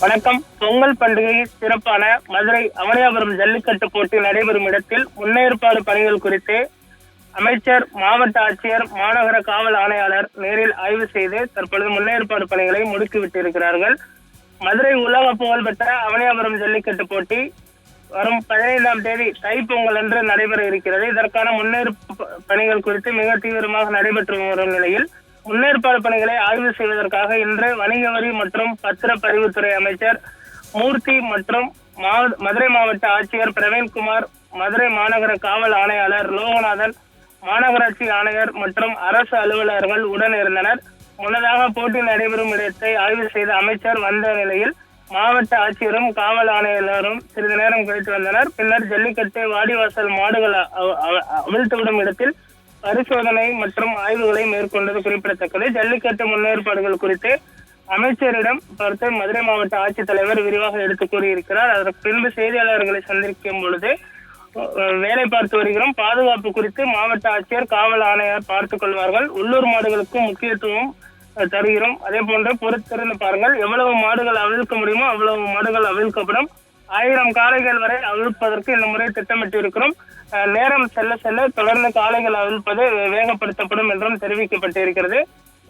வணக்கம். பொங்கல் பண்டிகை சிறப்பான மதுரை அவனியாபுரம் ஜல்லிக்கட்டு போட்டி நடைபெறும் இடத்தில் முன்னேற்பாடு பணிகள் குறித்து அமைச்சர், மாவட்ட ஆட்சியர், மாநகர காவல் ஆணையாளர் நேரில் ஆய்வு செய்து தற்பொழுது முன்னேற்பாடு பணிகளை முடுக்கிவிட்டிருக்கிறார்கள். மதுரை உலக புகழ்பெற்ற அவனியாபுரம் ஜல்லிக்கட்டு போட்டி வரும் 15ஆம் தேதி தைப்பொங்கல் அன்று நடைபெற இருக்கிறது. இதற்கான முன்னேற்பு பணிகள் குறித்து மிக தீவிரமாக நடைபெற்று வரும் நிலையில் முன்னேற்பாடு பணிகளை ஆய்வு செய்வதற்காக இன்று வணிக வரி மற்றும் பத்திரப்பதிவுத்துறை அமைச்சர் மூர்த்தி மற்றும் மதுரை மாவட்ட ஆட்சியர் பிரவீன்குமார், மதுரை மாநகர காவல் ஆணையாளர் லோகநாதன், மாநகராட்சி ஆணையர் மற்றும் அரசு அலுவலர்கள் உடன் இருந்தனர். முன்னதாக போட்டி நடைபெறும் இடத்தை ஆய்வு செய்த அமைச்சர் வந்த நிலையில் மாவட்ட ஆட்சியரும் காவல் ஆணையாளரும் சிறிது நேரம் கழித்து வந்தனர். பின்னர் ஜல்லிக்கட்டு வாடிவாசல் மாடுகள் அவிழ்த்துவிடும் இடத்தில் பரிசோதனை மற்றும் ஆய்வுகளை மேற்கொண்டது குறிப்பிடத்தக்கது. ஜல்லிக்கட்டு முன்னேற்பாடுகள் குறித்து அமைச்சரிடம் பார்த்து மதுரை மாவட்ட ஆட்சித்தலைவர் விரிவாக எடுத்துக் கூறியிருக்கிறார். அதற்கு பின்பு செய்தியாளர்களை சந்திக்கும் பொழுது வேலை பார்த்து வருகிறோம், பாதுகாப்பு குறித்து மாவட்ட ஆட்சியர், காவல் ஆணையர் பார்த்துக் கொள்வார்கள், உள்ளூர் மாடுகளுக்கும் முக்கியத்துவம் தருகிறோம், அதே போன்று பொறுத்திருந்து பாருங்கள், எவ்வளவு மாடுகள் அவிழ்க்க முடியுமோ அவ்வளவு மாடுகள் அவிழ்க்கப்படும், 1000 காளைகள் வரை அவிழ்ப்பதற்கு இந்த முறை திட்டமிட்டு இருக்கிறோம், நேரம் செல்ல செல்ல தொடர்ந்து காளைகள் அவிழ்ப்பது வேகப்படுத்தப்படும் என்றும் தெரிவிக்கப்பட்டிருக்கிறது.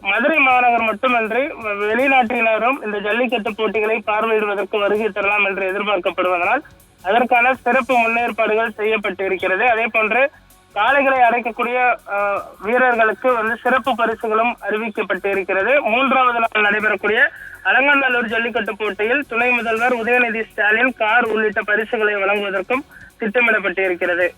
மதுரை மாநகர் மட்டுமன்றி வெளிநாட்டினரும் இந்த ஜல்லிக்கட்டு போட்டிகளை பார்வையிடுவதற்கு வருகை தரலாம் என்று எதிர்பார்க்கப்படுவதனால் அதற்கான சிறப்பு முன்னேற்பாடுகள் செய்யப்பட்டு இருக்கிறது. அதே போன்று காளைகளை அடைக்கக்கூடிய வீரர்களுக்கு சிறப்பு பரிசுகளும் அறிவிக்கப்பட்டு இருக்கிறது. 3வது நாள் நடைபெறக்கூடிய அலங்காநல்லூர் ஜல்லிக்கட்டு போட்டியில் துணை முதல்வர் உதயநிதி ஸ்டாலின் கார் உள்ளிட்ட பரிசுகளை வழங்குவதற்கும் திட்டமிடப்பட்டு இருக்கிறது.